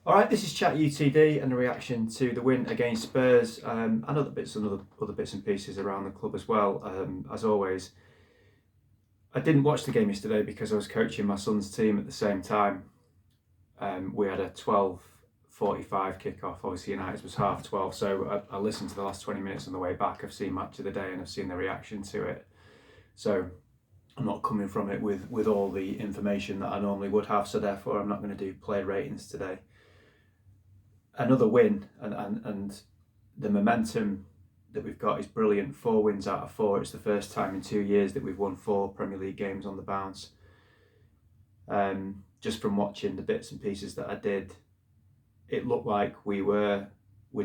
All right, this is Chat UTD and a reaction to the win against Spurs and other bits and pieces around the club as well. As always, I didn't watch the game yesterday because I was coaching my son's team at the same time. We had a 12:45 kickoff. Obviously, United's was 12:30, so I listened to the last 20 minutes on the way back. I've seen Match of the Day and I've seen the reaction to it. So I'm not coming from it with all the information that I normally would have. So therefore, I'm not going to do player ratings today. Another win, and the momentum that we've got is brilliant. 4 wins out of 4. It's the first time in 2 years that we've won 4 Premier League games on the bounce. Just from watching the bits and pieces that I did, it looked like we're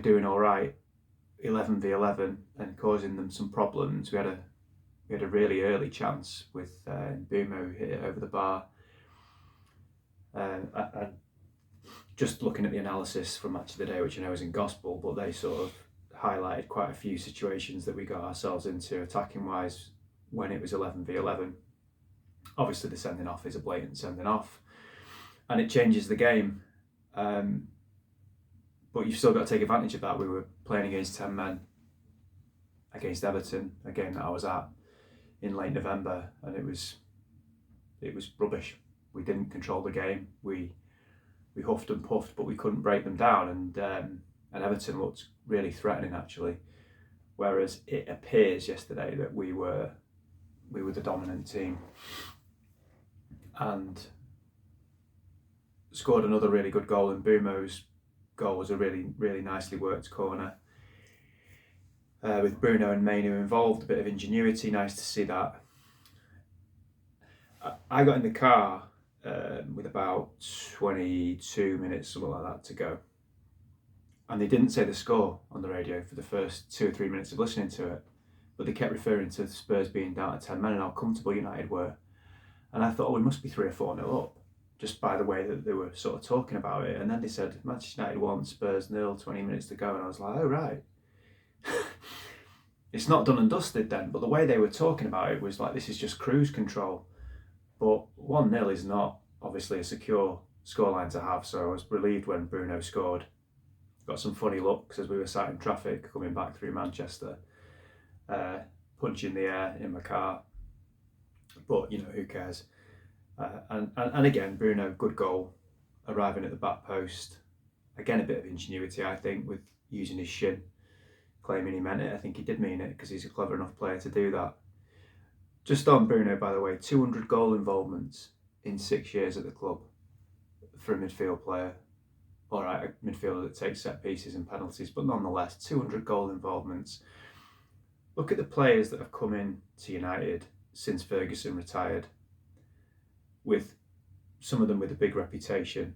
doing all right, 11v11, and causing them some problems. We had a really early chance with Bruno hit it over the bar. I just looking at the analysis from Match of the Day, which I know isn't gospel, but they sort of highlighted quite a few situations that we got ourselves into attacking wise when it was 11v11. Obviously the sending off is a blatant sending off and it changes the game, but you've still got to take advantage of that. We were playing against 10 men against Everton, a game that I was at in late November, and it was rubbish. We didn't control the game. We huffed and puffed, but we couldn't break them down, and Everton looked really threatening actually. Whereas it appears yesterday that we were the dominant team, and scored another really good goal. And Bruno's goal was a really nicely worked corner with Bruno and Mainu involved. A bit of ingenuity, nice to see that. I got in the car with about 22 minutes, something like that, to go. And they didn't say the score on the radio for the first 2 or 3 minutes of listening to it, but they kept referring to Spurs being down to 10 men and how comfortable United were. And I thought, oh, we must be 3 or 4-0 up, just by the way that they were sort of talking about it. And then they said, Manchester United 1, Spurs 0, 20 minutes to go. And I was like, oh, right. It's not done and dusted then, but the way they were talking about it was like, this is just cruise control. But 1-0 is not obviously a secure scoreline to have, so I was relieved when Bruno scored. Got some funny looks as we were sat in traffic coming back through Manchester, punching the air in my car. But you know, who cares? And again, Bruno, good goal, arriving at the back post. Again, a bit of ingenuity, I think, with using his shin, claiming he meant it. I think he did mean it because he's a clever enough player to do that. Just on Bruno, by the way, 200 goal involvements in 6 years at the club for a midfield player. All right, a midfielder that takes set pieces and penalties, but nonetheless, 200 goal involvements. Look at the players that have come in to United since Ferguson retired, with some of them with a big reputation.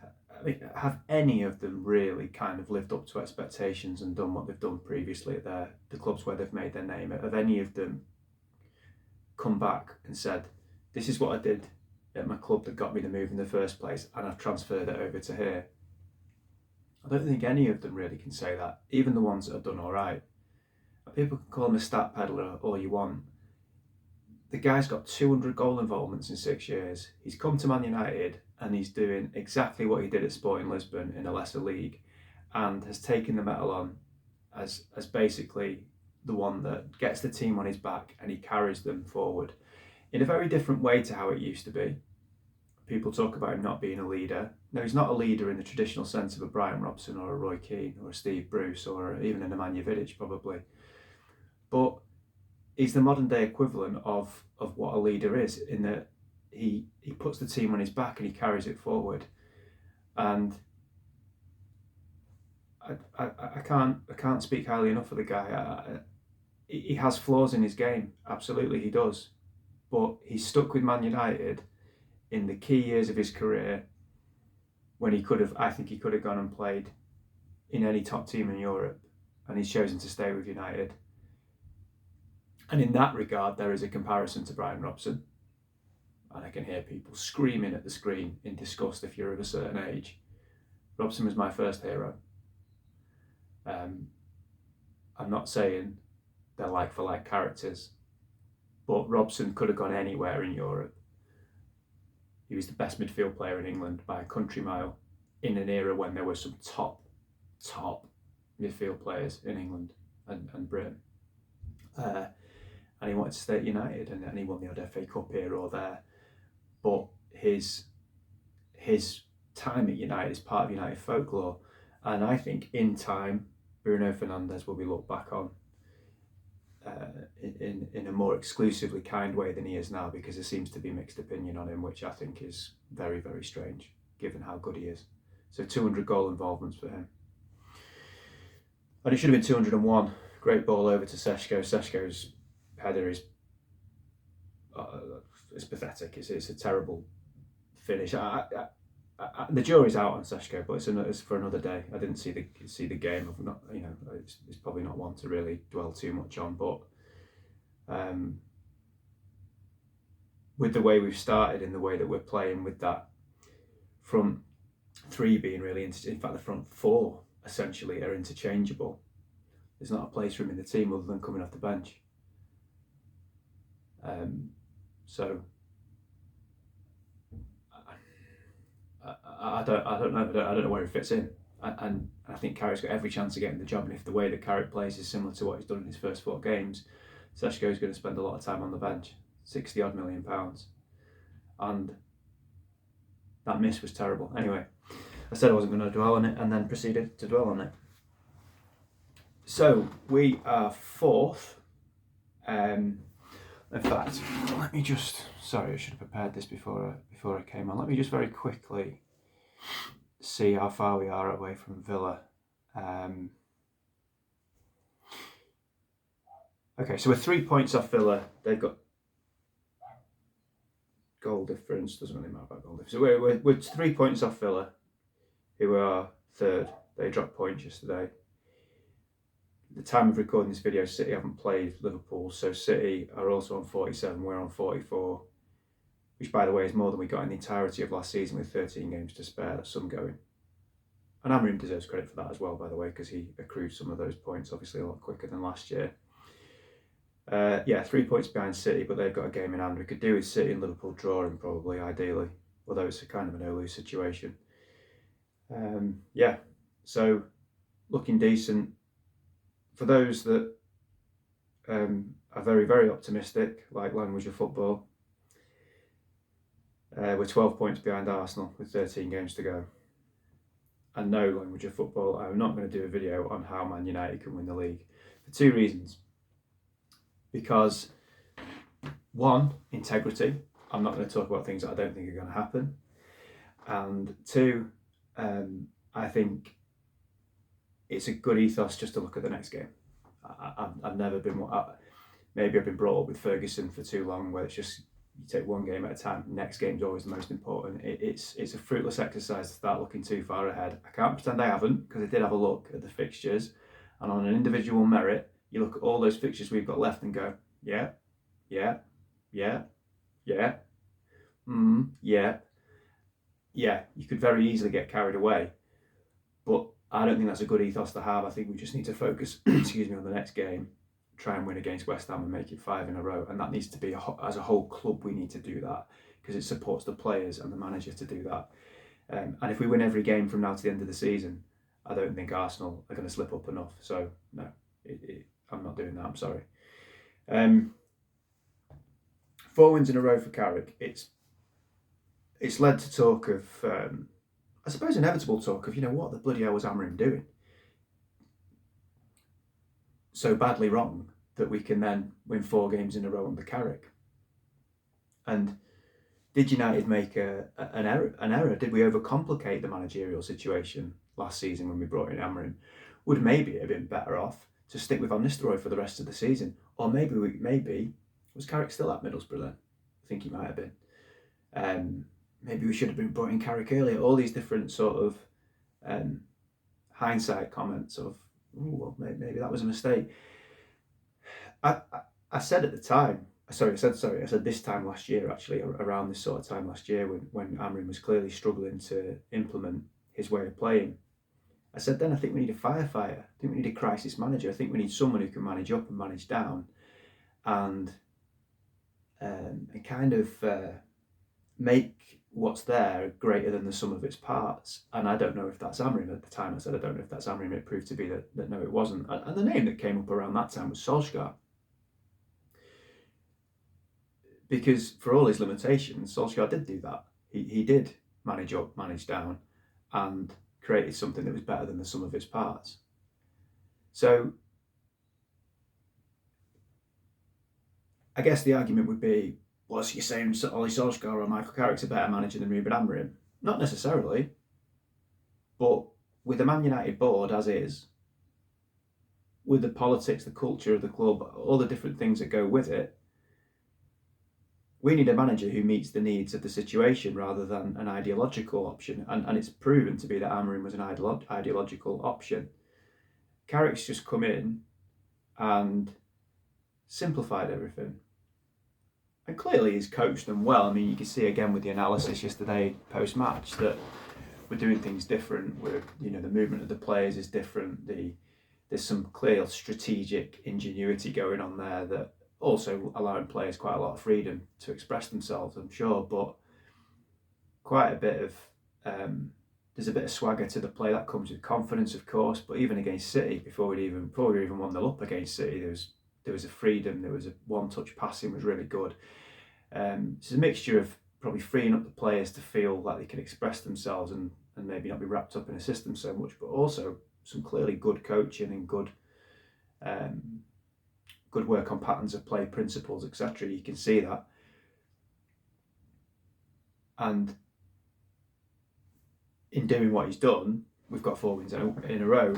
I mean, have any of them really kind of lived up to expectations and done what they've done previously at the clubs where they've made their name? Have any of them come back and said, this is what I did at my club that got me the move in the first place, and I've transferred it over to here? I don't think any of them really can say that, even the ones that have done all right. People can call him a stat peddler all you want. The guy's got 200 goal involvements in 6 years. He's come to Man United and he's doing exactly what he did at Sporting Lisbon in a lesser league, and has taken the metal on as basically the one that gets the team on his back and he carries them forward in a very different way to how it used to be. People talk about him not being a leader. No, he's not a leader in the traditional sense of a Brian Robson or a Roy Keane or a Steve Bruce or even a Nemanja Vidic probably. But he's the modern day equivalent of what a leader is, in that he puts the team on his back and he carries it forward. And I can't speak highly enough of the guy. He has flaws in his game, absolutely he does, but he's stuck with Man United in the key years of his career when I think he could have gone and played in any top team in Europe, and he's chosen to stay with United. And in that regard, there is a comparison to Brian Robson, and I can hear people screaming at the screen in disgust if you're of a certain age. Robson was my first hero. I'm not saying they're like for like characters, but Robson could have gone anywhere in Europe. He was the best midfield player in England by a country mile in an era when there were some top midfield players in England and Britain. And he wanted to stay at United, and he won the odd FA Cup here or there. But his time at United is part of United folklore, and I think in time Bruno Fernandes will be looked back on in a more exclusively kind way than he is now, because there seems to be mixed opinion on him, which I think is very, very strange given how good he is. So 200 goal involvements for him. And it should have been 201. Great ball over to Seshko. Seshko's header is it's pathetic. It's a terrible finish. The jury's out on Seshko, but it's for another day. I didn't see the game. I've not, it's probably not one to really dwell too much on. But with the way we've started, in the way that we're playing, with that front three being really, in fact, the front four essentially are interchangeable. There's not a place for him in the team other than coming off the bench. So I don't know where he fits in, and I think Carrick's got every chance of getting the job. And if the way that Carrick plays is similar to what he's done in his first 4 games, Seshko's going to spend a lot of time on the bench, £60 odd million, and that miss was terrible. Anyway, I said I wasn't going to dwell on it, and then proceeded to dwell on it. So we are 4th. In fact, let me just, sorry, I should have prepared this before I came on. Let me just very quickly see how far we are away from Villa. Okay, so we're 3 points off Villa. They've got goal difference, doesn't really matter about goal difference. So we're 3 points off Villa, who are 3rd. They dropped points yesterday. The time of recording this video, City haven't played Liverpool, so City are also on 47, we're on 44, which, by the way, is more than we got in the entirety of last season with 13 games to spare, some going. And Amorim deserves credit for that as well, by the way, because he accrued some of those points, obviously, a lot quicker than last year. 3 points behind City, but they've got a game in hand. We could do with City and Liverpool drawing, probably, ideally, although it's a kind of a no-lose situation. So looking decent. For those that are very, very optimistic, like Language of Football, we're 12 points behind Arsenal with 13 games to go. And no, Language of Football, I'm not going to do a video on how Man United can win the league for 2 reasons. Because 1, integrity. I'm not going to talk about things that I don't think are going to happen. And 2, I think it's a good ethos just to look at the next game. I've never been, maybe I've been brought up with Ferguson for too long, where it's just you take one game at a time. Next game's always the most important. It's a fruitless exercise to start looking too far ahead. I can't pretend I haven't, because I did have a look at the fixtures, and on an individual merit, you look at all those fixtures we've got left and go, yeah, you could very easily get carried away. But I don't think that's a good ethos to have. I think we just need to focus, on the next game, try and win against West Ham and make it 5 in a row. And that needs to be, as a whole club, we need to do that, because it supports the players and the manager to do that. And if we win every game from now to the end of the season, I don't think Arsenal are going to slip up enough. So no, I'm not doing that. I'm sorry. 4 wins in a row for Carrick. It's led to talk of, I suppose, inevitable talk of, what the bloody hell was Amorim doing? So badly wrong that we can then win 4 games in a row under Carrick. And did United make an error? Did we overcomplicate the managerial situation last season when we brought in Amorim? Would maybe have been better off to stick with Van Nistelrooy for the rest of the season? Or maybe was Carrick still at Middlesbrough then? I think he might have been. Maybe we should have been brought in Carrick earlier. All these different sort of hindsight comments of, maybe that was a mistake. I said at the time, I said this time last year, actually, around this sort of time last year, when Amorim was clearly struggling to implement his way of playing. I said then, I think we need a firefighter. I think we need a crisis manager. I think we need someone who can manage up and manage down, and kind of make what's there greater than the sum of its parts. And I don't know if that's Amorim. At the time I said I don't know if that's Amorim. It proved to be that no, it wasn't. And the name that came up around that time was Solskjaer. Because for all his limitations, Solskjaer did do that. He did manage up, manage down, and created something that was better than the sum of its parts. So I guess the argument would be, was he saying Ollie Solskjaer or Michael Carrick's a better manager than Ruben Amorim? Not necessarily. But with the Man United board as is, with the politics, the culture of the club, all the different things that go with it, we need a manager who meets the needs of the situation rather than an ideological option. And it's proven to be that Amorim was an ideological option. Carrick's just come in and simplified everything. And clearly he's coached them well. I mean, you can see again with the analysis yesterday post-match that we're doing things different. The movement of the players is different. There's some clear strategic ingenuity going on there that also allowing players quite a lot of freedom to express themselves, I'm sure, but quite a bit of there's a bit of swagger to the play that comes with confidence, of course. But even against City, before we even 1-0 up against City, there was a freedom. There was a one-touch passing was really good. It's a mixture of probably freeing up the players to feel like they can express themselves and maybe not be wrapped up in a system so much, but also some clearly good coaching and good work on patterns of play, principles, etc. You can see that. And in doing what he's done, we've got 4 wins in a row.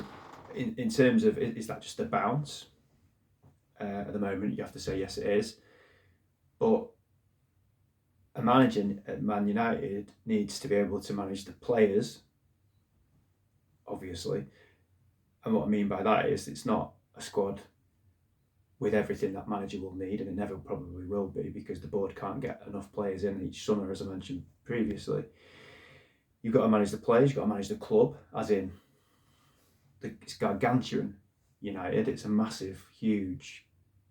In terms of, is that just a bounce? At the moment, you have to say yes, it is. But a manager at Man United needs to be able to manage the players, obviously. And what I mean by that is it's not a squad with everything that manager will need, and it never probably will be because the board can't get enough players in each summer, as I mentioned previously. You've got to manage the players, you've got to manage the club, as in it's gargantuan United. It's a massive, huge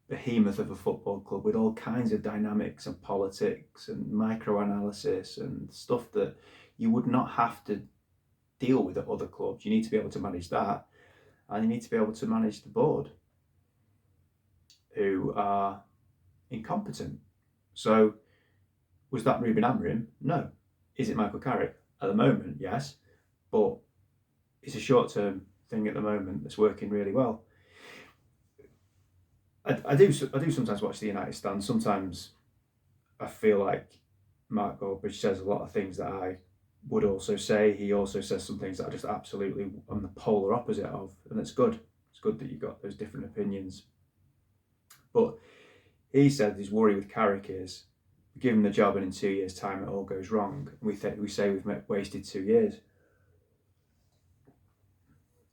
behemoth of a football club with all kinds of dynamics and politics and microanalysis and stuff that you would not have to deal with at other clubs. You need to be able to manage that, and you need to be able to manage the board, who are incompetent. So, was that Ruben Amorim? No. Is it Michael Carrick? At the moment, yes, but it's a short-term thing at the moment that's working really well. I do sometimes watch the United stand. Sometimes I feel like Mark Goldbridge says a lot of things that I would also say. He also says some things that I just absolutely am the polar opposite of, and it's good. It's good that you've got those different opinions. But he said his worry with Carrick is we give him the job and in 2 years' time it all goes wrong. We say we've wasted 2 years.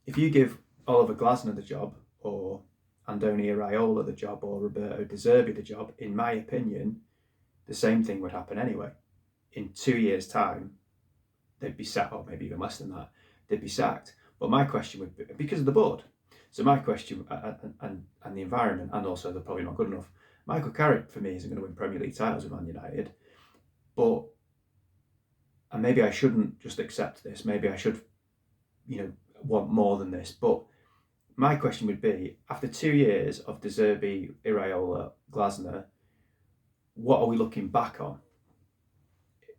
If you give Oliver Glasner the job, or Andoni Iraola the job, or Roberto De Zerbi the job, in my opinion, the same thing would happen anyway. In 2 years' time, they'd be sacked, or maybe even less than that, they'd be sacked. But my question would be, because of the board. So my question, and the environment, and also they're probably not good enough. Michael Carrick, for me, isn't going to win Premier League titles with Man United. But, and maybe I shouldn't just accept this, maybe I should, want more than this. But my question would be, after 2 years of De Zerbi, Iraola, Glasner, what are we looking back on?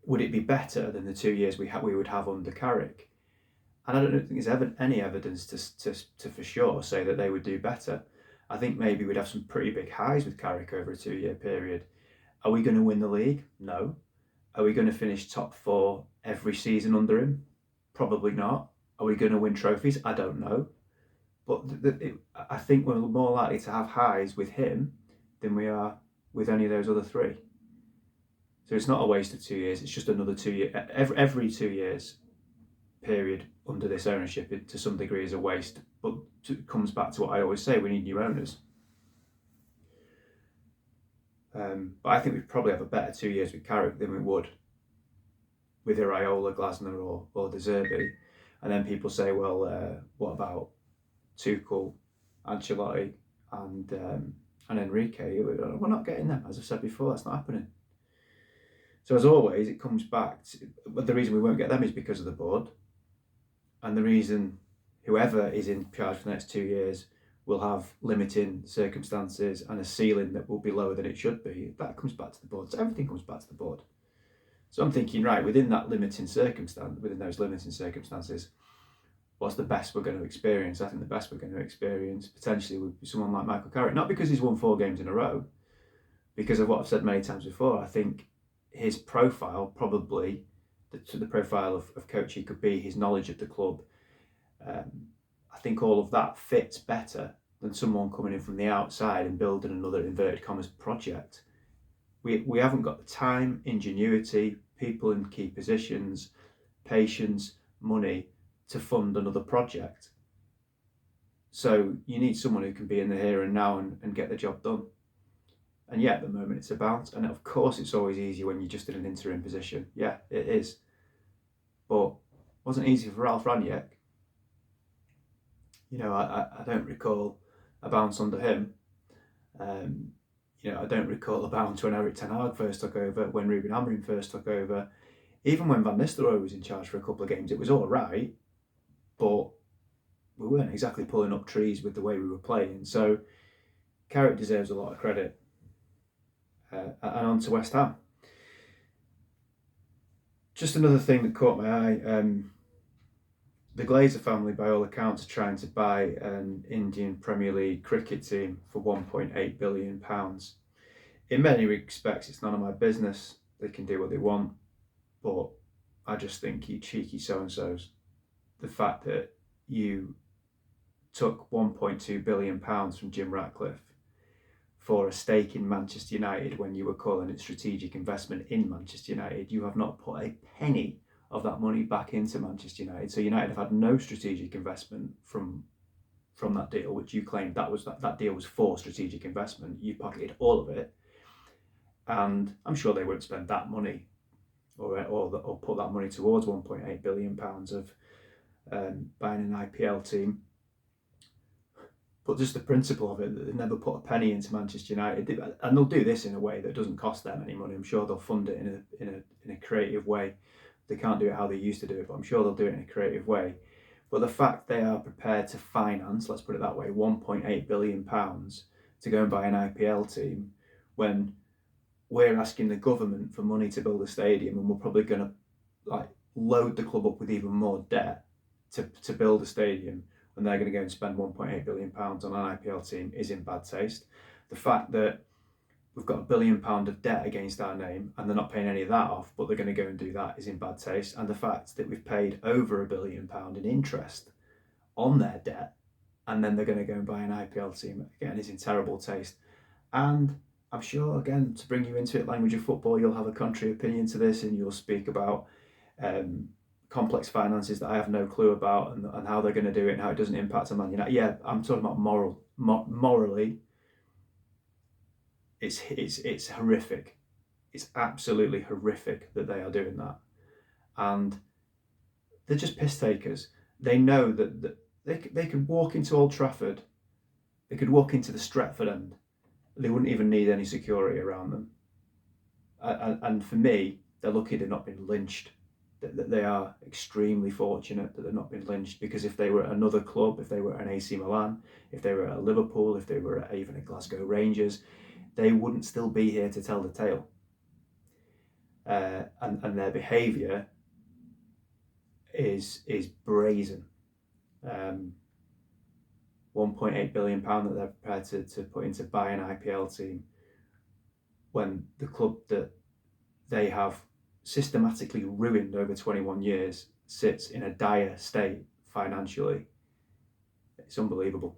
Would it be better than the 2 years we would have under Carrick? And I don't think there's any evidence to for sure say that they would do better. I think maybe we'd have some pretty big highs with Carrick over a 2-year period. Are we going to win the league? No. Are we going to finish top 4 every season under him? Probably not. Are we going to win trophies? I don't know. But I think we're more likely to have highs with him than we are with any of those other 3. So it's not a waste of 2 years. It's just another 2 year. Every 2 years period under this ownership, to some degree, is a waste. But it comes back to what I always say: we need new owners. But I think we'd probably have a better 2 years with Carrick than we would with Iraola, Glasner, or De Zerbi. And then people say, well, what about Tuchel, Ancelotti, and Enrique? We're not getting them. As I've said before, that's not happening. So as always, it comes back to, but the reason we won't get them is because of the board, and the reason whoever is in charge for the next 2 years will have limiting circumstances and a ceiling that will be lower than it should be. That comes back to the board. So everything comes back to the board. So I'm thinking, right, within those limiting circumstances, what's the best we're going to experience? I think the best we're going to experience potentially would be someone like Michael Carrick, not because he's won 4 games in a row, because of what I've said many times before. I think his profile, probably the profile of coach he could be, his knowledge of the club, I think all of that fits better than someone coming in from the outside and building another inverted commas project. We haven't got the time, ingenuity, people in key positions, patience, money to fund another project. So you need someone who can be in the here and now and get the job done. And yeah, at the moment it's about, and of course it's always easy when you're just in an interim position. Yeah, it is. But it wasn't easy for Ralph Ranić. I don't recall a bounce under him. I don't recall a bounce when Erik ten Hag first took over, when Ruben Amorim first took over. Even when Van Nistelrooy was in charge for a couple of games, it was all right, but we weren't exactly pulling up trees with the way we were playing. So Carrick deserves a lot of credit. And on to West Ham. Just another thing that caught my eye. The Glazer family, by all accounts, are trying to buy an Indian Premier League cricket team for £1.8 billion. In many respects, it's none of my business. They can do what they want. But I just think, you cheeky so-and-sos, the fact that you took £1.2 billion from Jim Ratcliffe for a stake in Manchester United when you were calling it strategic investment in Manchester United, you have not put a penny of that money back into Manchester United. So United have had no strategic investment from that deal, which you claimed that deal was for strategic investment. You pocketed all of it, and I'm sure they wouldn't spend that money or put that money towards £1.8 billion of buying an IPL team. But just the principle of it, that they never put a penny into Manchester United, and they'll do this in a way that doesn't cost them any money. I'm sure they'll fund it in a creative way. They can't do it how they used to do it, but I'm sure they'll do it in a creative way. But the fact they are prepared to finance, let's put it that way, £1.8 billion to go and buy an IPL team, when we're asking the government for money to build a stadium, and we're probably going to load the club up with even more debt to build a stadium, when they're going to go and spend £1.8 billion on an IPL team, is in bad taste. The fact that we've got £1 billion of debt against our name and they're not paying any of that off, but they're going to go and do that, is in bad taste. And the fact that we've paid over £1 billion in interest on their debt, and then they're going to go and buy an IPL team, again, is in terrible taste. And I'm sure, again, to bring you into it, language of football, you'll have a contrary opinion to this, and you'll speak about complex finances that I have no clue about, and how they're going to do it and how it doesn't impact on Man United. Yeah, I'm talking about morally. It's horrific. It's absolutely horrific that they are doing that, and they're just piss takers. They know that they could walk into Old Trafford, they could walk into the Stretford end, they wouldn't even need any security around them. And for me, they're lucky they've not been lynched. They are extremely fortunate that they've not been lynched, because if they were at another club, if they were at an AC Milan, if they were at Liverpool, if they were at even at Glasgow Rangers, they wouldn't still be here to tell the tale. And their behaviour is brazen. £1.8 billion that they're prepared to put into buy an IPL team, when the club that they have systematically ruined over 21 years sits in a dire state financially. It's unbelievable.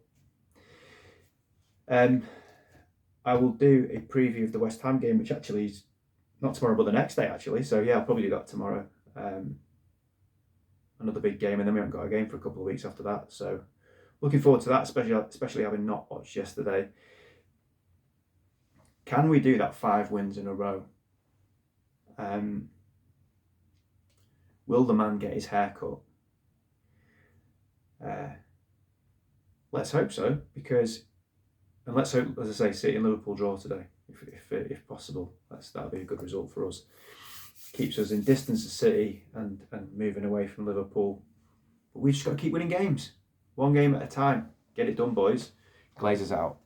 I will do a preview of the West Ham game, which actually is not tomorrow but the next day actually, so yeah, I'll probably do that tomorrow. Another big game, and then we haven't got a game for a couple of weeks after that, so looking forward to that, especially having not watched yesterday. Can we do that 5 wins in a row? Will the man get his hair cut? Let's hope so, and let's hope, as I say, City and Liverpool draw today, if possible. That'll be a good result for us. keeps us in distance of City and moving away from Liverpool. But we've just got to keep winning games. One game at a time. Get it done, boys. Glazers out.